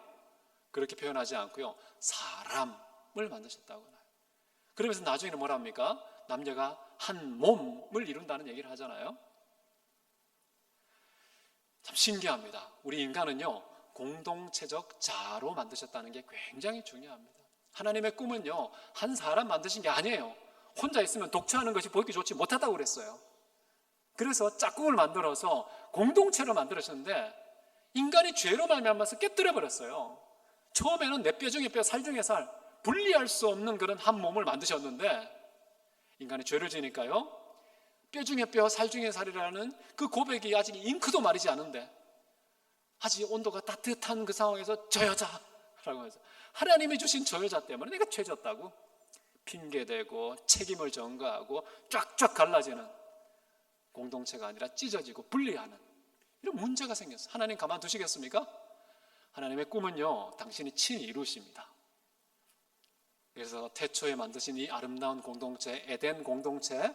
그렇게 표현하지 않고요, 사람을 만드셨다고 나요. 그러면서 나중에는 뭐라 합니까? 남녀가 한 몸을 이룬다는 얘기를 하잖아요. 참 신기합니다. 우리 인간은요, 공동체적 자로 만드셨다는 게 굉장히 중요합니다. 하나님의 꿈은요, 한 사람 만드신 게 아니에요. 혼자 있으면 독처하는 것이 보기 좋지 못하다고 그랬어요. 그래서 짝꿍을 만들어서 공동체로 만들으셨는데, 인간이 죄로 말미암아서 깨뜨려 버렸어요. 처음에는 내 뼈 중에 뼈, 살 중에 살, 분리할 수 없는 그런 한 몸을 만드셨는데, 인간이 죄를 지니까요, 뼈 중에 뼈, 살 중에 살이라는 그 고백이 아직 잉크도 마르지 않은데, 아직 온도가 따뜻한 그 상황에서 저 여자라고 해서 하나님이 주신 저 여자 때문에 내가 죄졌다고 핑계대고 책임을 전가하고 쫙쫙 갈라지는 공동체가 아니라 찢어지고 분리하는 이런 문제가 생겼어요. 하나님 가만두시겠습니까? 하나님의 꿈은요, 당신이 친히 이루십니다. 그래서 태초에 만드신 이 아름다운 공동체, 에덴 공동체,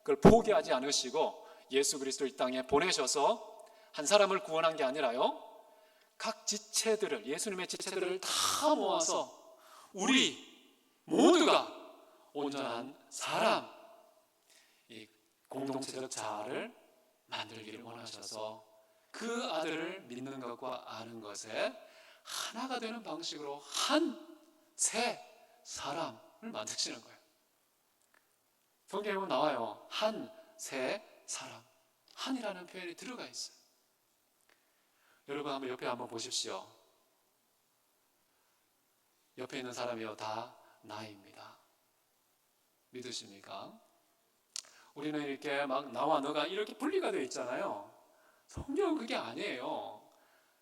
그걸 포기하지 않으시고 예수 그리스도를 이 땅에 보내셔서 한 사람을 구원한 게 아니라요, 각 지체들을, 예수님의 지체들을 다 모아서 우리 모두가 온전한 사람, 이 공동체적 자아를 만들기를 원하셔서 그 아들을 믿는 것과 아는 것에 하나가 되는 방식으로 한 새 사람을 만드시는 거예요. 성경에 보면 나와요. 한 새 사람. 한이라는 표현이 들어가 있어요. 여러분 한번 옆에 한번 보십시오. 옆에 있는 사람이요, 다 나입니다. 믿으십니까? 우리는 이렇게 막 나와 너가 이렇게 분리가 되어 있잖아요. 성경은 그게 아니에요.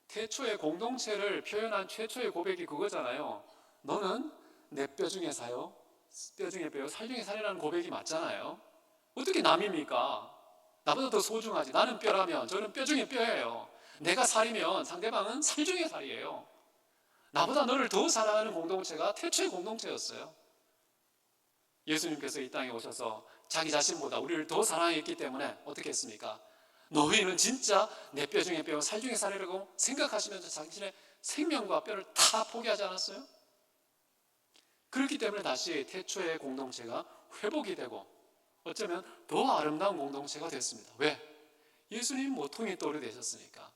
태초의 공동체를 표현한 최초의 고백이 그거잖아요. 너는 내 뼈 중에 사요, 뼈 중에 뼈요, 살 중에 살이라는 고백이 맞잖아요. 어떻게 남입니까? 나보다 더 소중하지. 나는 뼈라면 저는 뼈 중에 뼈예요. 내가 살이면 상대방은 살 중에 살이에요. 나보다 너를 더 사랑하는 공동체가 태초의 공동체였어요. 예수님께서 이 땅에 오셔서 자기 자신보다 우리를 더 사랑했기 때문에 어떻게 했습니까? 너희는 진짜 내 뼈 중에 뼈, 살 중에 살이라고 생각하시면서 당신의 생명과 뼈를 다 포기하지 않았어요? 그렇기 때문에 다시 태초의 공동체가 회복이 되고 어쩌면 더 아름다운 공동체가 됐습니다. 왜? 예수님 모퉁이 돌이 되셨으니까.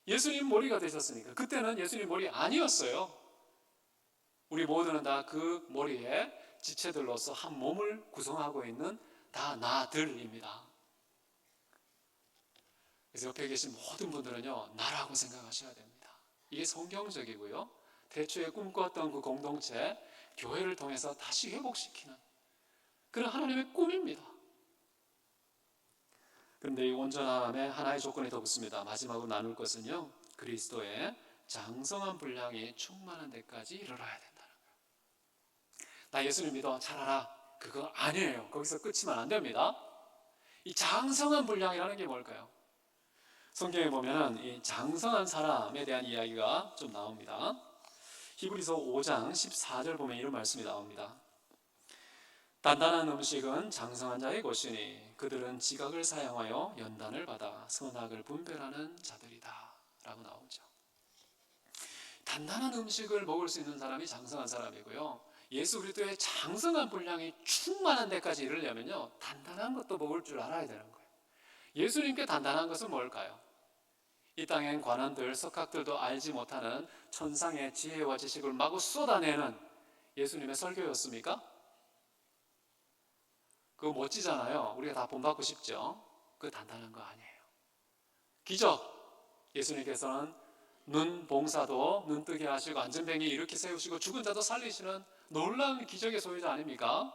예수님 머리가 되셨으니까. 그때는 예수님 머리 아니었어요. 우리 모두는 다 그 머리에 지체들로서 한 몸을 구성하고 있는 다 나들입니다. 그래서 옆에 계신 모든 분들은요, 나라고 생각하셔야 됩니다. 이게 성경적이고요. 태초에 꿈꿨던 그 공동체, 교회를 통해서 다시 회복시키는 그런 하나님의 꿈입니다. 그런데 이 온전함에 하나의 조건이 더 붙습니다. 마지막으로 나눌 것은요, 그리스도의 장성한 분량이 충만한 데까지 이르러야 된다는 거예요. 나 예수님 믿어 잘 알아. 그거 아니에요. 거기서 끝이면 안 됩니다. 이 장성한 분량이라는 게 뭘까요? 성경에 보면 이 장성한 사람에 대한 이야기가 좀 나옵니다. 히브리서 5장 14절 보면 이런 말씀이 나옵니다. 단단한 음식은 장성한 자의 것이니 그들은 지각을 사용하여 연단을 받아 선악을 분별하는 자들이다 라고 나오죠. 단단한 음식을 먹을 수 있는 사람이 장성한 사람이고요, 예수 그리스도의 장성한 분량이 충만한 데까지 이르려면요, 단단한 것도 먹을 줄 알아야 되는 거예요. 예수님께 단단한 것은 뭘까요? 이 땅엔 관원들, 석학들도 알지 못하는 천상의 지혜와 지식을 마구 쏟아내는 예수님의 설교였습니까? 그거 멋지잖아요. 우리가 다 본받고 싶죠? 그거 단단한 거 아니에요. 기적, 예수님께서는 눈 봉사도 눈 뜨게 하시고 안전뱅이 일으켜 세우시고 죽은 자도 살리시는 놀라운 기적의 소유자 아닙니까?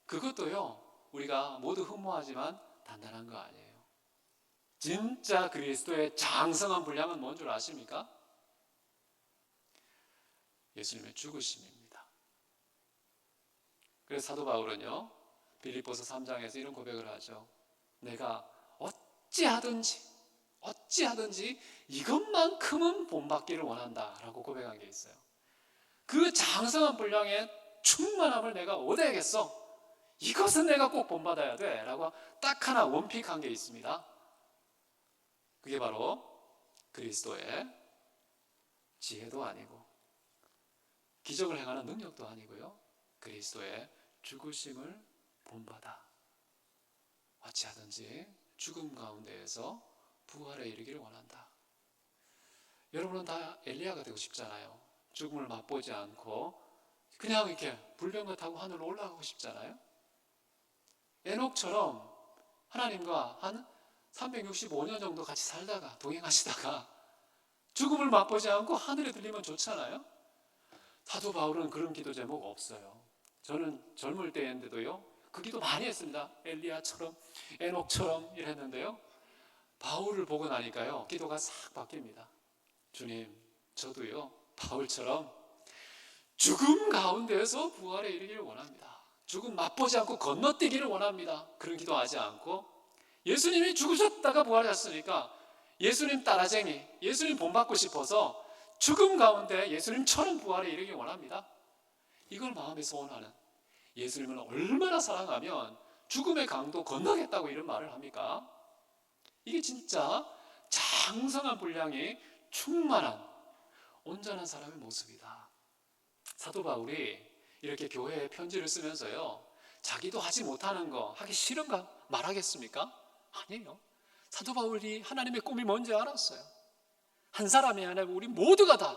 그것도요, 우리가 모두 흠모하지만 단단한 거 아니에요. 진짜 그리스도의 장성한 분량은 뭔 줄 아십니까? 예수님의 죽으심입니다. 그래서 사도 바울은요, 빌립보서 3장에서 이런 고백을 하죠. 내가 어찌하든지 이것만큼은 본받기를 원한다 라고 고백한 게 있어요. 그 장성한 분량의 충만함을 내가 얻어야겠어. 이것은 내가 꼭 본받아야 돼 라고 딱 하나 원픽한 게 있습니다. 그게 바로 그리스도의 지혜도 아니고 기적을 행하는 능력도 아니고요, 그리스도의 죽으심을 본받아 어찌하든지 죽음 가운데에서 부활에 이르기를 원한다. 여러분은 다 엘리야가 되고 싶잖아요. 죽음을 맛보지 않고 그냥 이렇게 불병거 타고 하늘로 올라가고 싶잖아요. 에녹처럼 하나님과 한 365년 정도 같이 살다가 동행하시다가 죽음을 맛보지 않고 하늘에 들리면 좋잖아요. 사도 바울은 그런 기도 제목 없어요. 저는 젊을 때인데도요, 그 기도 많이 했습니다. 엘리야처럼 에녹처럼 이랬는데요, 바울을 보고 나니까요, 기도가 싹 바뀝니다. 주님, 저도요 바울처럼 죽음 가운데에서 부활에 이르기를 원합니다. 죽음 맛보지 않고 건너뛰기를 원합니다. 그런 기도하지 않고 예수님이 죽으셨다가 부활하셨으니까 예수님 따라쟁이, 예수님 본받고 싶어서 죽음 가운데 예수님처럼 부활에 이르기 원합니다. 이걸 마음에 소원하는, 예수님을 얼마나 사랑하면 죽음의 강도 건너겠다고 이런 말을 합니까? 이게 진짜 장성한 분량이 충만한 온전한 사람의 모습이다. 사도 바울이 이렇게 교회에 편지를 쓰면서요, 자기도 하지 못하는 거 하기 싫은가 말하겠습니까? 아니에요. 사도 바울이 하나님의 꿈이 뭔지 알았어요. 한 사람이 아니라 우리 모두가 다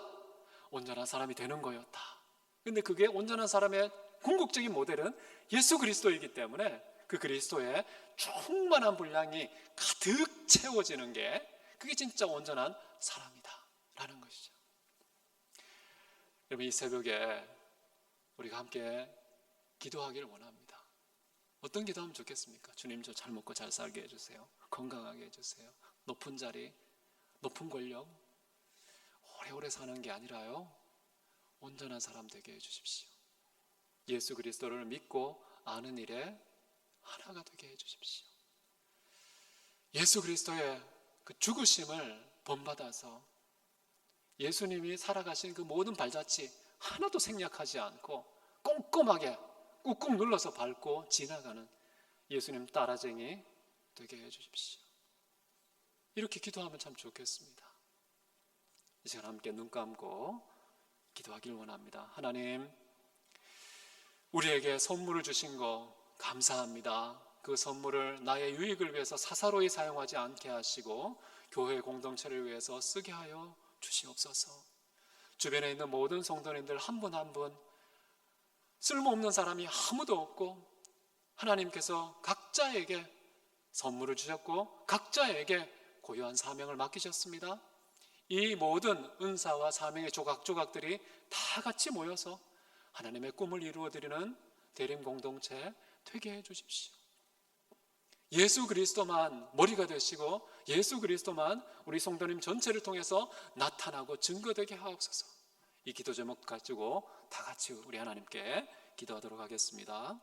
온전한 사람이 되는 거였다. 근데 그게 온전한 사람의 궁극적인 모델은 예수 그리스도이기 때문에 그 그리스도의 충만한 분량이 가득 채워지는 게 그게 진짜 온전한 사람이다 라는 것이죠. 여러분, 이 새벽에 우리가 함께 기도하기를 원합니다. 어떤 기도하면 좋겠습니까? 주님, 저 잘 먹고 잘 살게 해주세요. 건강하게 해주세요. 높은 자리, 높은 권력, 오래오래 사는 게 아니라요, 온전한 사람 되게 해주십시오. 예수 그리스도를 믿고 아는 일에 하나가 되게 해주십시오. 예수 그리스도의 그 죽으심을 본받아서 예수님이 살아가신 그 모든 발자취 하나도 생략하지 않고 꼼꼼하게 꾹꾹 눌러서 밟고 지나가는 예수님 따라쟁이 되게 해주십시오. 이렇게 기도하면 참 좋겠습니다. 이 시간 함께 눈 감고 기도하길 원합니다. 하나님, 우리에게 선물을 주신 거 감사합니다. 그 선물을 나의 유익을 위해서 사사로이 사용하지 않게 하시고 교회 공동체를 위해서 쓰게 하여 주시옵소서. 주변에 있는 모든 성도님들 한 분 한 분 쓸모없는 사람이 아무도 없고 하나님께서 각자에게 선물을 주셨고 각자에게 고유한 사명을 맡기셨습니다. 이 모든 은사와 사명의 조각조각들이 다 같이 모여서 하나님의 꿈을 이루어드리는 대림 공동체 되게 해주십시오. 예수 그리스도만 머리가 되시고 예수 그리스도만 우리 성도님 전체를 통해서 나타나고 증거되게 하옵소서. 이 기도 제목 가지고 다 같이 우리 하나님께 기도하도록 하겠습니다.